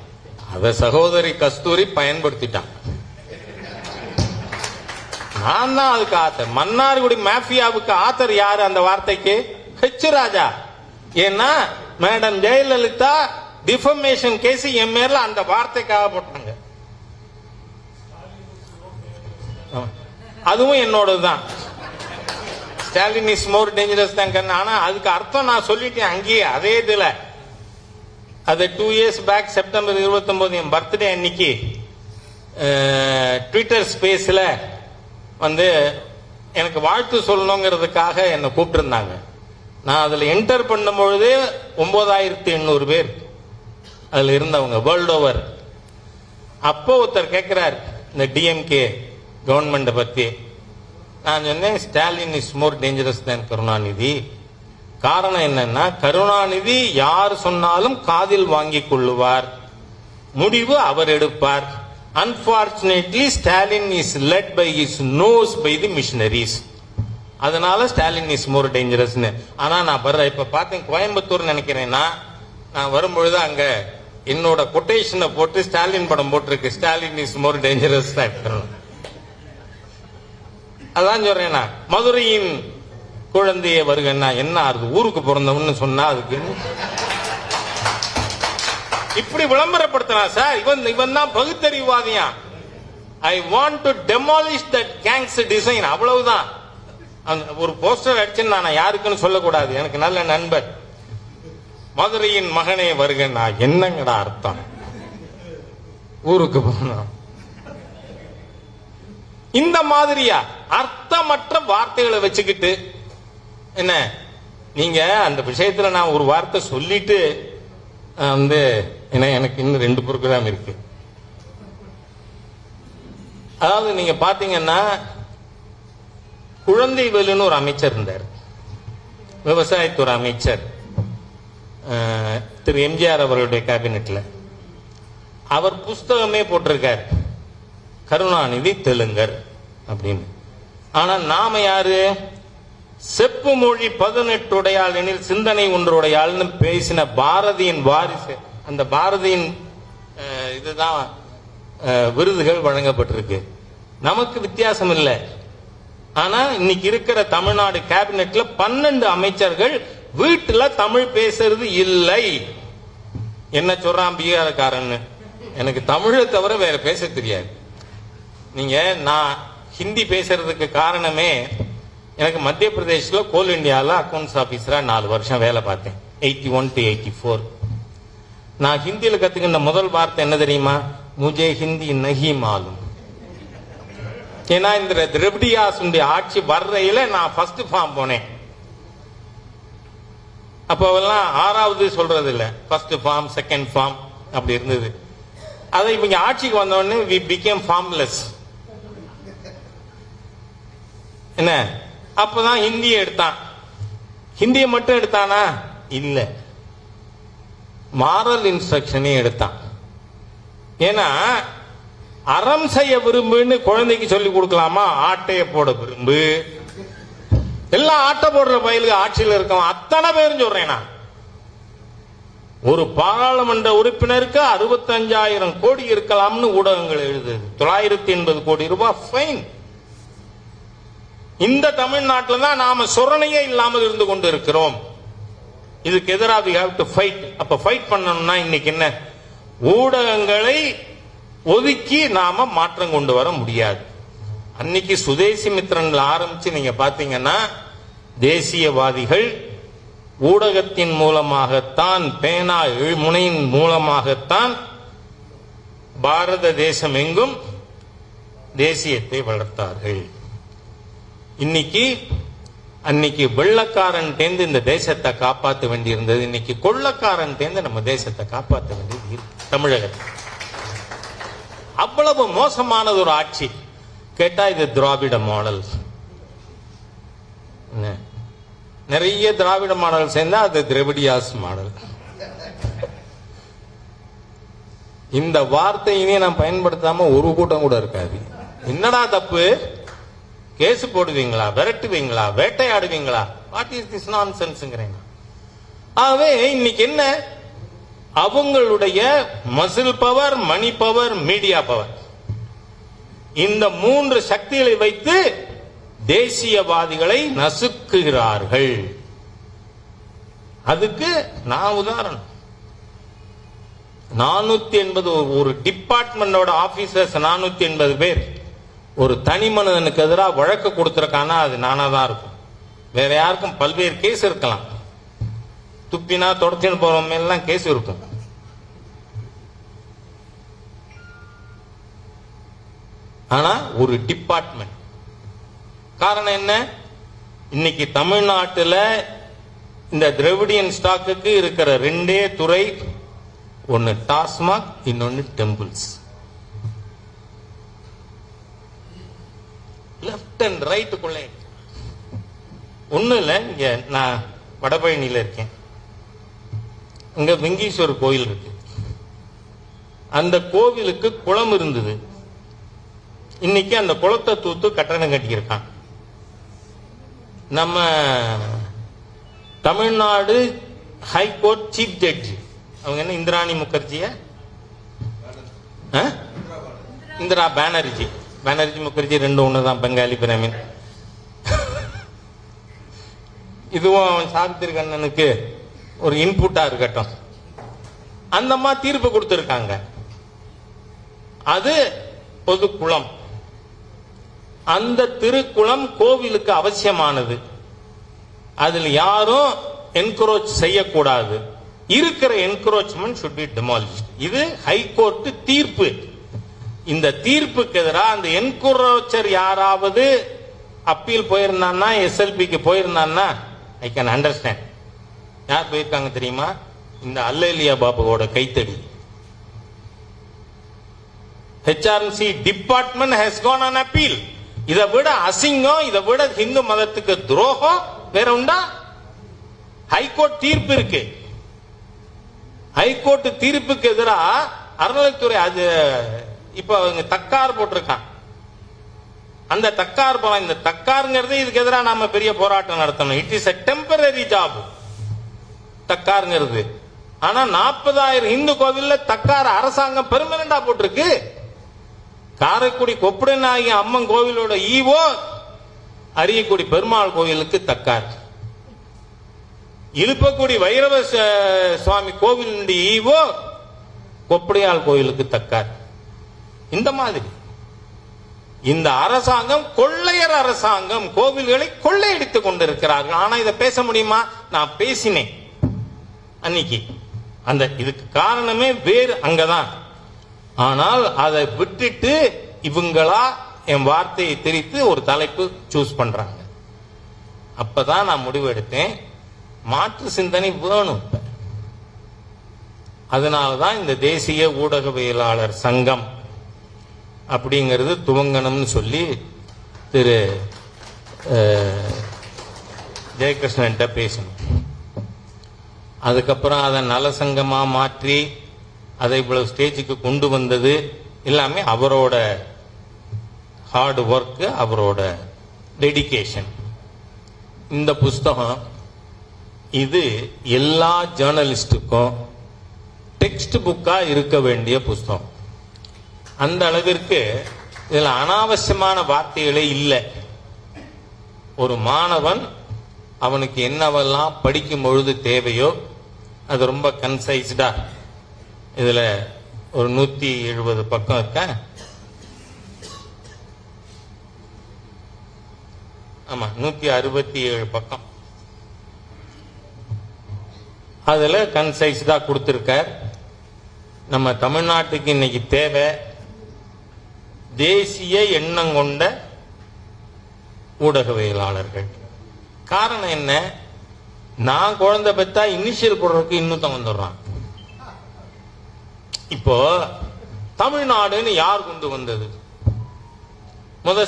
அத சகோதரி கஸ்தூரி பயன்படுத்திட்டான். நான் தான் அதுக்கு ஆத்தர். மன்னார்குடி மாஃபியாவுக்கு ஆத்தர் யாரு அந்த வார்த்தைக்கு? ஹெச் ராஜா. ஏன்னா மேடம் ஜெயலலிதா டிஃபமேஷன் கேஸ் என் மேல அந்த வார்த்தைக்காக போட்டாங்க. அதுவும் என்னோடதுதான். ஸ்டாலின் இஸ் மோர் டேஞ்சரஸ் தான். ஆனா அதுக்கு அர்த்தம் நான் சொல்லிட்டேன் அங்கேயே, அதே இதுல. அது 2 years பேக் செப்டம்பர் 29 என் பர்த்டே அன்னைக்கு ட்விட்டர் ஸ்பேஸ்ல வந்து எனக்கு வாழ்த்து சொல்லணுங்கிறதுக்காக என்னை கூப்பிட்டுருந்தாங்க. நான் அதுல என்டர் பண்ணும் பொழுதே 9800 பேர் அதுல இருந்தவங்க வேர்ல்ட் ஓவர். அப்போ ஒருத்தர் கேட்கிறார் இந்த டிஎம்கே கவர்மெண்ட் பத்தி. நான் சொன்னேன், ஸ்டாலின் இஸ் மோர் டேஞ்சரஸ் தேன் கருணாநிதி. காரணம் என்னன்னா, கருணாநிதி யார் சொன்னாலும் காதில் வாங்கிக் கொள்ளுவார், முடிவு அவர் எடுப்பார். Unfortunately, Stalin is led by his nose by the missionaries. அதனால ஸ்டாலின் இஸ் மோர் டேஞ்சரஸ். ஆனா நான் இப்ப பார்த்தேன் கோயம்புத்தூர் நினைக்கிறேன்னா, நான் வரும்பொழுது அங்க என்னோட கொட்டேஷனை போட்டு ஸ்டாலின் படம் போட்டிருக்கு, ஸ்டாலின் இஸ் மோர் டேஞ்சரஸ். அதான் சொல்றேன் நான். மதுரையின் குழந்தையே வருகன்னா என்ன ஆறுது? ஊருக்கு பிறந்தவன்னு சொன்னா அதுக்கு இப்படி விளம்பரப்படுத்தலாம் சார். இவன் தான் பகுத்தறிவாதியா. I want to demolish that gang's design, அவ்வளவுதான். ஒரு போஸ்டர் அடிச்சு நான் யாருக்குன்னு சொல்லக்கூடாது. எனக்கு நல்ல நண்பர், மதுரையின் மகனே வருகன்னா என்னங்கடா அர்த்தம்? ஊருக்கு போனா இந்த மாதிரியா அர்த்தமற்ற வார்த்தைகளை வச்சுக்கிட்டு என்ன நீங்க அந்த விஷயத்துல நான் ஒரு வார்த்தை சொல்லிட்டு எனக்கு இன்னும் 2 ப்ரோக்ராம் இருக்கு. அதாவது நீங்க பாத்தீங்கன்னா குழந்தைவேலுன்னு ஒரு அமைச்சர் இருந்தார், விவசாயத்துறை அமைச்சர், திரு எம்ஜிஆர் அவர்களுடைய கேபினெட்ல. அவர் புஸ்தகமே போட்டிருக்கார், கருணாநிதி தெலுங்கர் அப்படின்னு. ஆனா நாம யாரு? செப்பு மொழி 18 உடையாள் எனில் சிந்தனை ஒன்றுடையாள்னு பேசின பாரதியின் வாரிசு. அந்த பாரதியின் இதுதான் விருதுகள் வழங்கப்பட்டிருக்கு. நமக்கு வித்தியாசம் இல்லை. ஆனா இன்னைக்கு இருக்கிற தமிழ்நாடு கேபினெட்ல 12 அமைச்சர்கள் வீட்டுல தமிழ் பேசுறது இல்லை. என்ன சொல்றான் பீகாரக்காரன்னு? எனக்கு தமிழை தவிர வேற பேச தெரியாது. நீங்க நான் ஹிந்தி பேசுறதுக்கு காரணமே, எனக்கு மத்திய பிரதேஷ்ல கோல் இண்டியால அக்கௌண்ட்ஸ் ஆபீசரா 4 வருஷம் வேலை பார்த்தேன், 81 to 84. நான் ஹிந்தியில கத்துக்கின்ற முதல் வார்த்தை என்ன தெரியுமா? முஜே ஹிந்தி நஹி மாலும். ஏன்னா இந்த திரவிடியாசுடைய ஆட்சி வர்றையில நான் ஃபர்ஸ்ட் ஃபார்ம் போனேன். அப்பெல்லாம் 6வது சொல்றது இல்ல, ஃபர்ஸ்ட் ஃபார்ம், செகண்ட் ஃபார்ம் அப்படி இருந்தது. அதை இவங்க ஆட்சிக்கு வந்த உடனே we became formless. என்ன அப்பதான் ஹிந்தியை எடுத்தான். ஹிந்தியை மட்டும் எடுத்தானா? இல்ல, மாரல் இன்ஸ்ட்ரக்ஷனே எடுத்தான். ஏன்னா அறம் செய்ய விரும்புன்னு குழந்தைக்கு சொல்லி கொடுக்கலாமா? ஆட்டைய போட விரும்பு. எல்லாம் ஆட்டை போடுற பயிலுக்கு ஆட்சியில் இருக்கவன் அத்தனை பேரும் சொல்றேன் நான். ஒரு பாராளுமன்ற உறுப்பினருக்கு 65,000 கோடி இருக்கலாம்னு ஊடகங்கள் எழுதுது. 980 கோடி ரூபாய் ஃபைன். இந்த தமிழ்நாட்டில் தான் நாம சொரணையே இல்லாமல் இருந்து கொண்டு இருக்கிறோம். இதுக்கு எதிராக we have to fight. அப்ப ஃபைட் பண்ணணும்னா இன்னைக்கு என்ன? ஊடகங்களை ஒதுக்கி நாம மாற்றம் கொண்டு வர முடியாது. அன்னைக்கு சுதேசி மித்திரன்ல ஆரம்பிச்சு நீங்க பாத்தீங்கன்னா தேசியவாதிகள் ஊடகத்தின் மூலமாகத்தான், பேனா முனையின் மூலமாகத்தான் பாரத தேசம் எங்கும் தேசியத்தை வளர்த்தார்கள். அன்னைக்கு வெள்ளக்காரன் தேர்ந்து இந்த தேசத்தை காப்பாற்ற வேண்டியிருந்தது. இன்னைக்கு கொள்ளக்காரன் தேர்ந்து நம்ம தேசத்தை காப்பாற்ற வேண்டியது தமிழகத்தை. அவ்வளவு மோசமானது ஒரு ஆட்சி. கேட்டா இது திராவிட மாடல். நிறைய திராவிட மாடல் சேர்ந்தா அது திரவிடியாஸ் மாடல். இந்த வார்த்தையினே நான் பயன்படுத்தாம ஒரு கூட்டம் கூட இருக்காது. என்னடா தப்பு? கேஸ் போடுவீங்களா? விரட்டுவீங்களா? வேட்டையாடுவீங்களா? வாட் இஸ் திஸ் நான்சென்ஸ்ங்கறேன். ஆகவே இன்னைக்கு என்ன? அவங்களுடைய muscle power, money power, media power, இந்த 3 சக்திகளை வைத்து தேசியவாதிகளை நசுக்குகிறார்கள். அதுக்கு நான் உதாரணம். 480 ஒரு டிபார்ட்மெண்டோட ஆபீசர்ஸ் 480 பேர் ஒரு தனி மனிதனுக்கு எதிராக வழக்கு கொடுத்திருக்கானா அது நானா தான் இருக்கும். வேற யாருக்கும் பல்வேறு கேஸ் இருக்கலாம். துப்பினா தொடச்சின்னு போறவங்க மேலாம் கேஸ் இருக்கும். ஆனா ஒரு டிபார்ட்மெண்ட். காரணம் என்ன? இன்னைக்கு தமிழ்நாட்டில் இந்த திராவிடியன் ஸ்டாக்குக்கு இருக்கிற 2 துறை, ஒன்னு டாஸ்மாக், இன்னொன்னு டெம்பிள்ஸ். லெப்ட் அண்ட் ரைட்டுக்குள்ளே ஒண்ணு இல்ல. இங்க நான் வடபழனியில இருக்கேன். இங்க வெங்கீஸ்வரர் கோயில் இருக்கு. அந்த கோவிலுக்கு குளம் இருந்தது. இன்னைக்கு அந்த குளத்தை தூத்து கட்டணம் கட்டியிருக்கான். நம்ம தமிழ்நாடு ஹைகோர்ட் சீஃப் ஜட்ஜி அவங்க என்ன இந்திராணி முகர்ஜியா, இந்திரா பானர்ஜி, பானர்ஜி முகர்ஜி ரெண்டு ஒண்ணுதான், பெங்காலி பிராமின். இதுவும் அவன் சாவித்திரி கண்ணனுக்கு ஒரு இன்புட்டா இருக்கட்டும். அந்த மாதிரி தீர்ப்பு கொடுத்திருக்காங்க. அது பொது குளம். அந்த திருக்குளம் கோவிலுக்கு அவசியமானது. அதில் யாரும் என்கரோச் செய்யக்கூடாது. இருக்கிற என்கரோச்மெண்ட் should be demolished. இது ஹைகோர்ட் தீர்ப்பு. இந்த தீர்ப்புக்கு எதிராக அந்த என்கரோச்சர் யாராவது அப்பீல் போயிருந்தான்னா, எஸ்எல்பிக்கு போயிருந்தான்னா ஐ கேன் அண்டர்ஸ்டாண்ட். யார் போயிருக்காங்க தெரியுமா? இந்த அல்லேலியா பாபுவோட கைத்தடி. HRMC department has gone on appeal. இதை விட அசிங்கம், இதை விட இந்து மதத்துக்கு துரோகம் வேற உண்டா? ஹைகோர்ட் தீர்ப்பு இருக்கு. ஹைகோர்ட் தீர்ப்புக்கு எதிராக அறநிலைத்துறை அது இப்ப அவங்க தக்கார் போட்டிருக்கான். அந்த தக்கார் போலாம். இந்த தக்காருங்கிறது இதுக்கு எதிராக நாம பெரிய போராட்டம் நடத்தணும். It is a temporary job தக்காருங்கிறது. ஆனா 40,000 இந்து கோவில்ல தக்கார் அரசாங்கம் பெர்மனண்டா போட்டிருக்கு. காரைக்குடி கொப்படநாயகி அம்மன் கோவிலோட ஈவோ அரியக்குடி பெருமாள் கோவிலுக்கு தக்கார். இழுப்பக்குடி வைரவ சுவாமி கோவில் ஈவோ கொப்படையாள் கோவிலுக்கு தக்கார். இந்த மாதிரி இந்த அரசாங்கம் கொள்ளையர் அரசாங்கம், கோவில்களை கொள்ளையடித்துக் கொண்டிருக்கிறார்கள். ஆனா இதை பேச முடியுமா? நான் பேசினேன் அன்னைக்கு. அந்த இதுக்கு காரணமே வேறு அங்கதான். ஆனால் அதை விட்டுட்டு இவங்களா என் வார்த்தையை திரித்து ஒரு தலைப்பு சூஸ் பண்றாங்க. அப்பதான் நான் முடிவு எடுத்தேன், மாற்று சிந்தனை வேணும். அதனாலதான் இந்த தேசிய ஊடகவியலாளர் சங்கம் அப்படிங்கிறது துவங்கணும்னு சொல்லி திரு ஜெயகிருஷ்ணன் பேசணும். அதுக்கப்புறம் அதை நலசங்கமா மாற்றி அதை இவ்வளவு ஸ்டேஜுக்கு கொண்டு வந்தது எல்லாமே அவரோட ஹார்ட் ஒர்க், அவரோட டெடிகேஷன். இந்த புஸ்தகம் இது எல்லா ஜேர்னலிஸ்டுக்கும் டெக்ஸ்ட் புக்கா இருக்க வேண்டிய புஸ்தகம். அந்த அளவிற்கு இதுல அனாவசியமான வார்த்தைகளே இல்லை. ஒரு மாணவன் அவனுக்கு என்னவெல்லாம் படிக்கும் பொழுது தேவையோ அது ரொம்ப கன்சைஸ்டா, இதுல ஒரு 170 பக்கம் இருக்க, ஆமா 167 பக்கம், அதுல கன்சைஸ்டா கொடுத்திருக்கார். நம்ம தமிழ்நாட்டுக்கு இன்னைக்கு தேவை தேசிய எண்ணம் கொண்ட ஊடகவியலாளர்கள். காரணம் என்ன? நான் குழந்தை பெற்றா இனிஷியல் போடுறதுக்கு இன்னும் வந்துடுறான். இப்போ தமிழ்நாடுன்னு யார் கொண்டு வந்தது?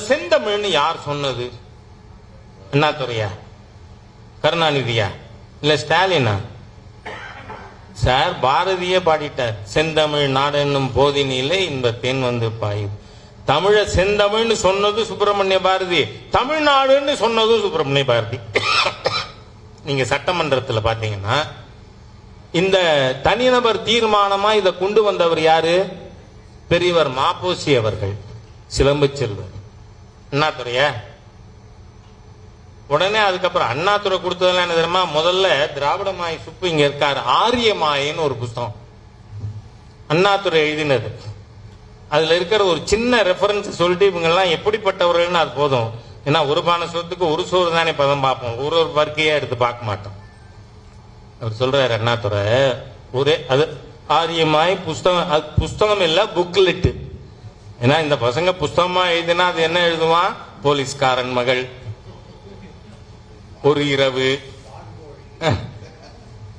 செந்தமிழ்னு யார் சொன்னது? அண்ணாதுரையா, கருணாநிதியா, இல்ல ஸ்டாலினா? சார் பாரதியே பாடிட்டார், செந்தமிழ் நாடென்னும் போதினிலே இந்த தேன் வந்து பாயும். தமிழ செந்தமிழ்னு சொன்னது சுப்பிரமணிய பாரதி, தமிழ்நாடுன்னு சொன்னது சுப்பிரமணிய பாரதி. நீங்க சட்டமன்றத்தில் பாத்தீங்கன்னா இந்த தனிநபர் தீர்மானமா இதை கொண்டு வந்தவர் யாரு? பெரியவர் மாப்போசி அவர்கள், சிலம்பு செல்வர். அண்ணாதுரையா? உடனே அதுக்கப்புறம் அண்ணாதுரை கொடுத்ததெல்லாம் என்ன தெரியுமா? முதல்ல திராவிட மாய் சுப்பு இங்க இருக்காரு, ஆரிய மாயின்னு ஒரு புத்தகம் அண்ணாதுரை எழுதினது. அதுல இருக்கிற ஒரு சின்ன ரெஃபரன்ஸ் சொல்லிட்டு இவங்க எல்லாம் எப்படிப்பட்டவர்கள்னு அது போதும். ஏன்னா ஒரு பான சொத்துக்கு ஒரு சோறு தானே பதம் பார்ப்போம், ஒரு ஒரு பருக்கையா எடுத்து பார்க்க மாட்டோம். அவர் சொல்றாரு அண்ணாதுரை, ஒரே அது ஆரியமாய் புஸ்தகம், அது புஸ்தகம் இல்ல புக்லெட். ஏன்னா இந்த பசங்க புஸ்தகமா எழுதினா அது என்ன எழுதுவான்? போலீஸ்காரன் மகள், ஒரு இரவு,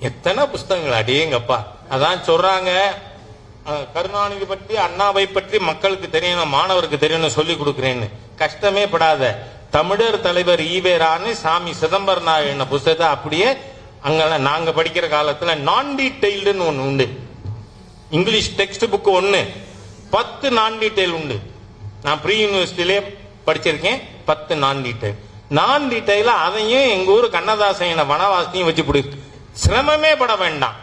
எத்தனை புஸ்தகங்கள் அடியேங்கப்பா. அதான் சொல்றாங்க, கருணாநிதி பற்றி அண்ணாவை பற்றி மக்களுக்கு தெரியணும், மாணவருக்கு தெரியணும் சொல்லி கொடுக்கிறேன்னு. கஷ்டமே படாத. தமிழர் தலைவர் ஈவேரான்னு சாமி சிதம்பரம் எழுதின புத்தகத்தை அப்படியே அங்க நாங்க படிக்கிற காலத்துல நான் டீடைல்டுன்னு ஒண்ணு உண்டு. இங்கிலீஷ் டெக்ஸ்ட் புக் ஒண்ணு 10 நான் டீடைல் உண்டு. நான் ப்ரீ யூனிவர்சிட்டிலே படிச்சிருக்கேன். 10 நான் டீடைல். நான் டீடைல அதையும் எங்க ஊர் கண்ணதாசன் வனவாசத்தையும் வச்சு பிடி. சிரமமே பட வேண்டாம்.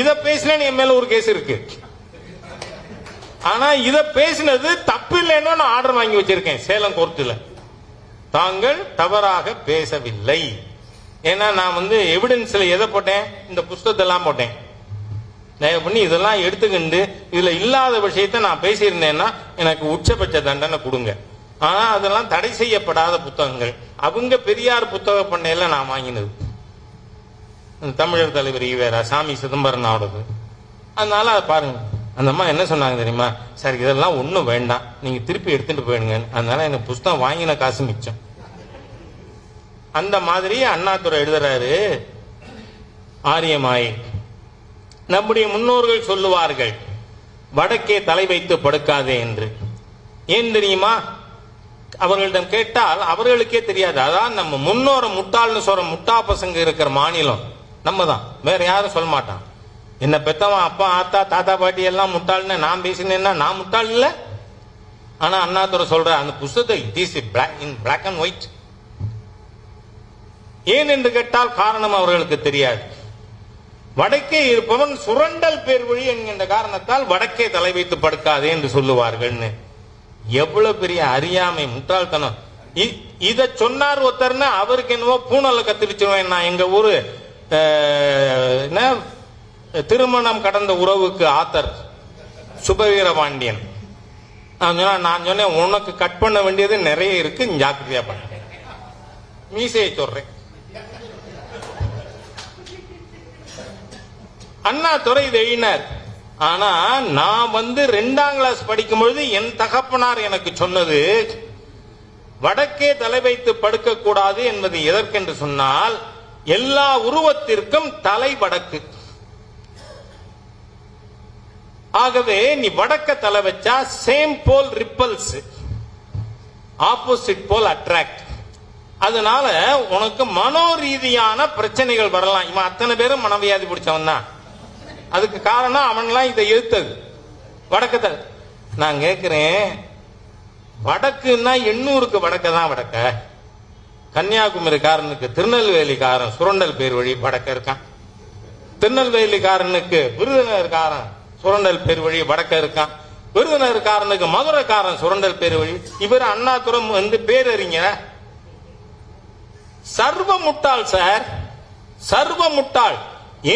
இத பேசினேன்னு என் மேல ஒரு கேஸ் இருக்கு. ஆனா இத பேசினது தப்பு இல்லைன்னு நான் ஆர்டர் வாங்கி வச்சிருக்கேன் சேலம் கோர்ட்டுல. தாங்கள் தவறாக பேசவில்லை. ஏன்னா நான் எவிடன்ஸ்ல எதை போட்டேன், இந்த புஸ்தகத்தை எல்லாம் போட்டேன். தயவு பண்ணி இதெல்லாம் எடுத்துக்கிண்டு இதுல இல்லாத விஷயத்தை நான் பேசியிருந்தேன்னா எனக்கு உச்சபட்ச தண்டனை கொடுங்க. ஆனா அதெல்லாம் தடை செய்யப்படாத புத்தகங்கள். அவங்க பெரியார் புத்தக பண்ணையில நான் வாங்கினது, தமிழர் தலைவர் ஈவேரா, சாமி சிதம்பரனோடது. அதனால அதை பாருங்க. அந்த அம்மா என்ன சொன்னாங்க தெரியுமா, சார் இதெல்லாம் ஒன்றும் வேண்டாம், நீங்க திருப்பி எடுத்துட்டு போயிடுங்க. அதனால எனக்கு புஸ்தகம் வாங்கின காசு மிச்சம். அந்த மாதிரி அண்ணாதுரை எழுதுறாரு, ஆரியமாய் நம்முடைய முன்னோர்கள் சொல்லுவார்கள் வடக்கே தலை வைத்து படுக்காதே என்று. ஏன் தெரியுமா, அவர்களிடம் கேட்டால் அவர்களுக்கே தெரியாது. அதான் நம்ம முன்னோரை முட்டாள்னு சொல்ற முட்டா பசங்க இருக்கிற மாநிலம் நம்ம தான், வேற யாரும் சொல்ல மாட்டான். என்ன பெத்தவன் அப்பா ஆத்தா தாத்தா பாட்டி எல்லாம் முட்டாள்னு நான் பேசினேன்னா நான் முட்டாள் இல்ல. ஆனா அண்ணாதுரை சொல்ற அந்த புத்தகத்தை it is in black and white. ஏன் என்று கேட்டால் காரணம் அவர்களுக்கு தெரியாது. வடக்கே இருப்பவன் சுரண்டல் பேர் வழி என்கின்ற காரணத்தால் வடக்கே தலை வைத்து படுக்காதே என்று சொல்லுவார்கள். எவ்வளவு பெரிய அறியாமை, முட்டாள்தனம். இத சொன்னார் ஒருத்தர்னா அவருக்கு என்னவோ பூனல கத்திரிச்சிருவேன். நான் எங்க ஊரு திருமணம் கடந்த உறவுக்கு ஆத்தர் சுபவீரபாண்டியன். நான் சொன்னேன் உனக்கு கட் பண்ண வேண்டியது நிறைய இருக்கு, ஜாக்கிரதையா பண்ண. மீசையை சொல்றேன். அண்ணாதுரை இதை எழுதினார். ஆனா நான் 2ஆம் கிளாஸ் படிக்கும் பொழுது என் தகப்பனார் எனக்கு சொன்னது வடக்கே தலை வைத்து படுக்க கூடாது என்பது எதற்கென்று சொன்னால் எல்லா உருவத்திற்கும் தலை வடக்கு. ஆகவே நீ வடக்க தலை வச்சா சேம் போல் ரிப்பல்ஸ், ஆப்போசிட் போல் அட்ராக்ட். அதனால உனக்கு மனோரீதியான பிரச்சனைகள் வரலாம். இவன் அத்தனை பேரும் மனவியாதி பிடிச்சவன் தான். அதுக்கு காரணம் அவன்லாம் இதை எதிர்த்தது. வடக்கு நான் கேட்கிறேன், வடக்குன்னா எண்ணூருக்கு வடக்க தான் வடக்க. கன்னியாகுமரிக்காரனுக்கு திருநெல்வேலிக்காரன் சுரண்டல் பேர் வழி வடக்க இருக்கான். திருநெல்வேலிக்காரனுக்கு விருதுநகர்காரன் சுரண்டல் பேர் வழி வடக்க இருக்கான். விருதுநகர்காரனுக்கு மதுரைக்காரன் சுரண்டல் பேர் வழி. இவர் அண்ணாதுரை பேரறிஞர். சர்வ முட்டாள் சார், சர்வ முட்டாள்.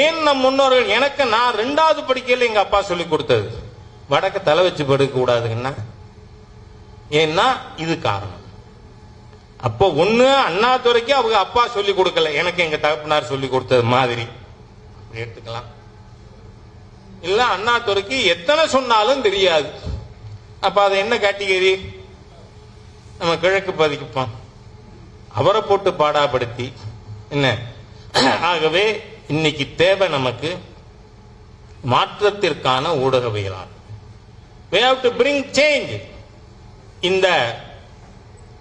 ஏன் நம் முன்னோர்கள், எனக்கு நான் 2வது படிக்கையில் எங்க அப்பா சொல்லி கொடுத்தது வடக்க தலை வச்சு படுக்க கூடாதுன்னா. ஏன்னா இது காரணம். அப்போ ஒண்ணு அண்ணாதுரைக்கு அவங்க அப்பா சொல்லி கொடுக்கல, எனக்கு எங்க தகப்பனார் சொல்லி கொடுத்தது மாதிரி எடுத்துக்கலாம். இல்ல அண்ணாதுரைக்கு எத்தனை சொன்னாலும் தெரியாது. அப்ப அது என்ன கேட்டகரி, நம்ம கிழக்கு பதிக்குப்போம், அவரை போட்டு பாடாப்படுத்தி என்ன. ஆகவே இன்னைக்கு தேவை நமக்கு மாற்றத்திற்கான ஊடகவியலாளர். we have to bring change. இந்த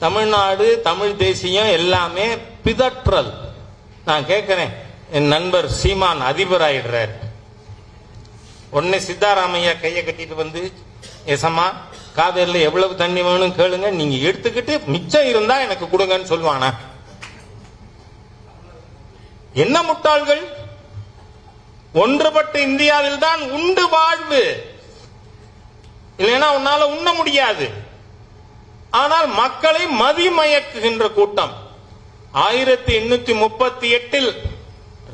தமிழ்நாடு தமிழ் தேசியம் எல்லாமே பிதற்றல். நான் கேட்கிறேன், என் நண்பர் சீமான் அதிபர் ஆயிடுறாரு. உடனே சித்தாராமையா கையை கட்டிட்டு எசமா காவேரியில் எவ்வளவு தண்ணி வேணும் கேளுங்க, நீங்க எடுத்துக்கிட்டு மிச்சம் இருந்தா எனக்கு கொடுங்கன்னு சொல்லுவானா? என்ன முட்டாள்கள்! ஒன்றுபட்ட இந்தியாவில் தான் உண்டு வாழ்வு, இல்லைன்னா உன்னால உண்ண முடியாது. ஆனால் மக்களை மதிமயக்குகின்ற கூட்டம். 1838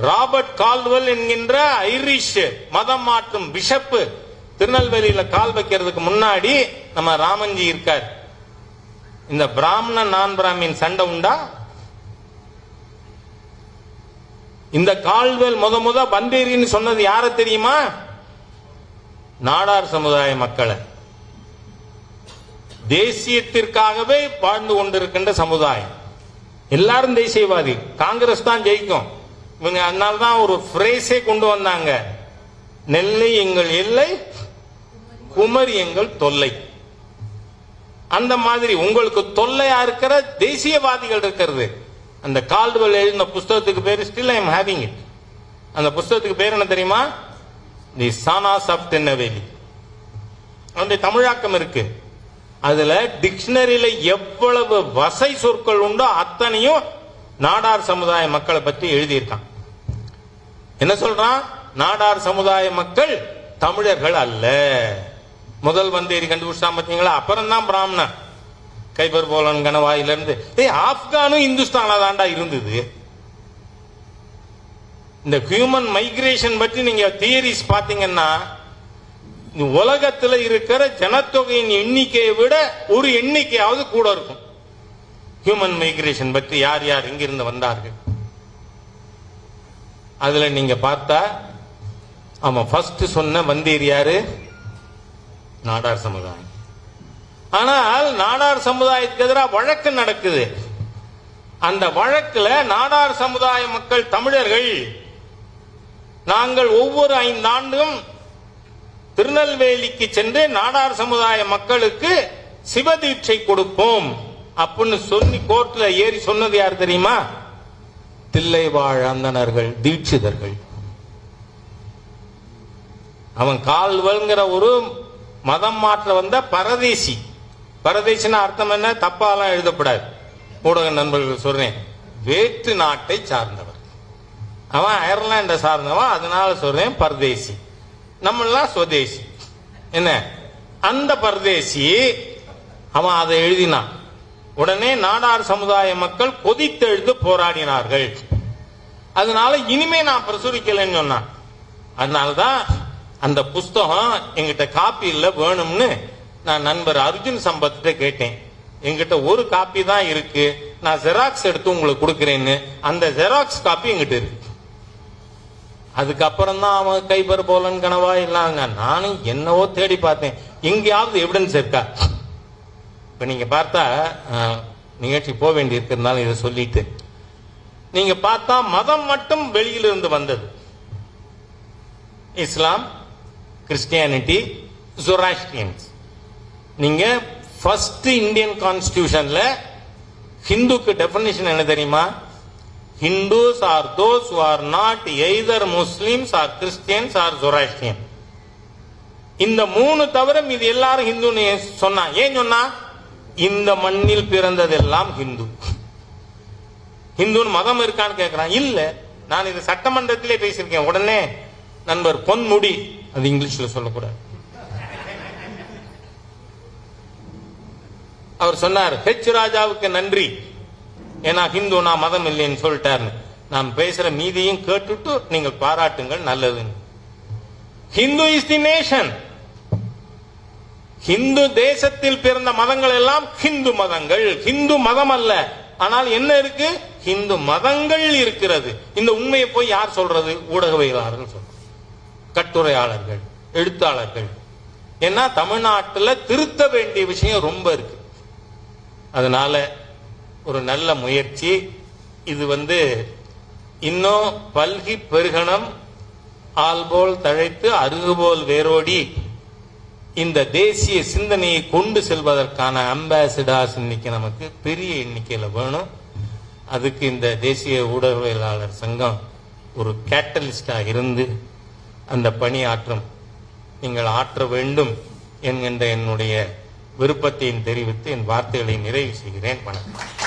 ராபர்ட் கால்வெல் என்கின்ற ஐரிஷ் மதம் மாற்றும் பிஷப்பு திருநெல்வேலியில கால் வைக்கிறதுக்கு முன்னாடி நம்ம ராமன்ஜி இருக்கார். இந்த பிராமணன் நான் பிராமின் சண்டை உண்டா? இந்த கால்வெல் முத பந்தேரின்னு சொன்னது யார தெரியுமா? நாடார் சமுதாய மக்களை, தேசியத்திற்காகவே வாழ்ந்து கொண்டிருக்கின்ற சமுதாயம். எல்லாரும் தேசியவாதி. காங்கிரஸ் தான் ஜெயிக்கும். இவங்க அதனால்தான் ஒரு பிரேஸே கொண்டு வந்தாங்க, நெல்லை எங்கள் எல்லை, குமரி எங்கள் தொல்லை. அந்த மாதிரி உங்களுக்கு தொல்லையா இருக்கிற தேசியவாதிகள் இருக்கிறது. அந்த கால்டுவெல் எழுதின புஸ்தகத்துக்கு பேரு still I am having it. அந்த புஸ்தகத்துக்கு பேர் என்ன தெரியுமா? தி சானாஸ் ஆஃப் திருநெல்வேலி. அவனுடைய தமிழாக்கம் இருக்கு. அதுல டிக்ஷனரியில எவ்வளவு வசை சொற்கள் உண்டோ அத்தனையும் நாடார் சமுதாய மக்களை பற்றி எழுதியிருக்கான். என்ன சொல்றான்? நாடார் சமுதாய மக்கள் தமிழர்கள் அல்ல. முதல் வந்தேரி கண்டுபிடிச்சா பாத்தீங்களா? அப்புறம் தான் பிராமணன். கைபர் போலன் கணவாயில இருந்து ஆப்கானும் இந்துஸ்தானா தாண்டா இருந்தது. இந்த ஹியூமன் மைக்ரேஷன் பற்றி நீங்க தியரிஸ் பாத்தீங்கன்னா, உலகத்தில் இருக்கிற ஜனத்தொகையின் எண்ணிக்கையை விட ஒரு எண்ணிக்கையாவது கூட இருக்கும். ஹியூமன் மைக்ரேஷன் பற்றி யார் யார் இங்கிருந்து வந்தார்கள் அதுல நீங்க பார்த்தா, ஆமா ஃபர்ஸ்ட் சொன்ன வந்தேரி யாரு? நாடார் சமுதாயம். ஆனால் நாடார் சமுதாயத்துக்கு எதிராக வழக்கு நடக்குது. அந்த வழக்குல நாடார் சமுதாய மக்கள் தமிழர்கள், நாங்கள் ஒவ்வொரு 5 ஆண்டும் திருநெல்வேலிக்கு சென்று நாடார் சமுதாய மக்களுக்கு சிவதீட்சை கொடுப்போம் அப்படின்னு சொல்லி கோர்ட்ல ஏறி சொன்னது யார் தெரியுமா? தில்லைவாழ் அந்தணர்கள், தீட்சிதர்கள். அவன் கால்வல்ங்கிற ஒரு மதம் மாற்ற வந்த பரதேசி. பரதேசினா அர்த்தம் என்ன? தப்பாலாம் எழுதப்படாது. ஊடக நண்பர்கள் சொல்றேன், வேற்று நாட்டை சார்ந்தவர். அவன் அயர்லாண்டை சார்ந்தவன், அதனால சொல்றேன் பரதேசி. நம்மளாம் சுதேசி. என்ன அந்த பரதேசி அவன் அதை எழுதினான். உடனே நாடார் சமுதாய மக்கள் கொதித்தெழுந்து போராடினார்கள். அதனால இனிமே நான் பிரசுரிக்கலன்னு சொன்னான். அதனாலதான் அந்த புஸ்தகம் எங்கிட்ட காப்பி இல்ல, வேணும்னு நான் நண்பர் அர்ஜுன் சம்பத் கேட்டேன். எங்கிட்ட ஒரு காப்பி தான் இருக்கு, நான் ஜெராக்ஸ் எடுத்து உங்களுக்கு கொடுக்கிறேன்னு. அந்த ஜெராக்ஸ் காப்பி எங்கிட்ட இருக்கு. அதுக்கப்புறம் தான் அவன் கைபர் போலன் கனவா இல்லாங்க. நானும் என்னவோ தேடி பார்த்தேன், எங்கேயாவது எவிடன்ஸ் இருக்கா. இப்ப நீங்க பார்த்தா, நிகழ்ச்சி போக வேண்டி இருக்கிறதுனால இதை சொல்லிட்டு, நீங்க பார்த்தா மதம் மட்டும் வெளியிலிருந்து வந்தது. இஸ்லாம், கிறிஸ்டியானிட்டி, ஜொராஸ்ட்ரியன்ஸ். நீங்க ஃபர்ஸ்ட் இந்தியன் கான்ஸ்டிடியூஷன்ல ஹிந்துக்கு டெபினிஷன் என்ன தெரியுமா? Hindus are those who are not either Muslims or Christians or Zoroastrian. இந்த 3 தவிர இது எல்லாரும் ஹிந்துன்னு சொன்னா. ஏன் சொன்னா? இந்த மண்ணில் பிறந்ததெல்லாம் ஹிந்து. ஹிந்துன்னு மதம் இருக்கான்னு கேட்கிறான். இல்ல, நான் இது சட்டமன்றத்திலே பேசியிருக்கேன். உடனே நண்பர் பொன்முடி, அது இங்கிலீஷ்ல சொல்லக்கூடாது, அவர் சொன்னார், ஹெச் ராஜாவுக்கு நன்றி, ஏன்னா ஹிந்து நான் மதம் இல்லைன்னு சொல்லிட்டாரு. நான் பேசுற மீதியும் கேட்டுட்டு நீங்கள் பாராட்டுங்கள், நல்லதுன்னு. Hindu is the nation. Hindu தேசத்தில் பிறந்த மதங்கள் எல்லாம் ஹிந்து மதங்கள். ஹிந்து மதம் அல்ல. ஆனால் என்ன இருக்கு? ஹிந்து மதங்கள் இருக்கிறது. இந்த உண்மையை போய் யார் சொல்றது? ஊடகவியலாளர்கள் சொல்றாங்க, கட்டுரையாளர்கள், எழுத்தாளர்கள். ஏன்னா தமிழ்நாட்டில் திருத்த வேண்டிய விஷயம் ரொம்ப இருக்கு. அதனால ஒரு நல்ல முயற்சி இது. இன்னும் பல்கி பெருகணும், ஆல்போல் தழைத்து அருகுபோல் வேரோடி இந்த தேசிய சிந்தனையை கொண்டு செல்வதற்கான அம்பாசிடர்ஸ் இன்னைக்கு நமக்கு பெரிய எண்ணிக்கையில வேணும். அதுக்கு இந்த தேசிய ஊடகவியலாளர் சங்கம் ஒரு கேட்டலிஸ்டா இருந்து அந்த பணியாற்றும் நீங்கள் ஆற்ற வேண்டும் என்கின்ற என்னுடைய விருப்பத்தை தெரிவித்து என் வார்த்தைகளை நிறைவு செய்கிறேன். வணக்கம்.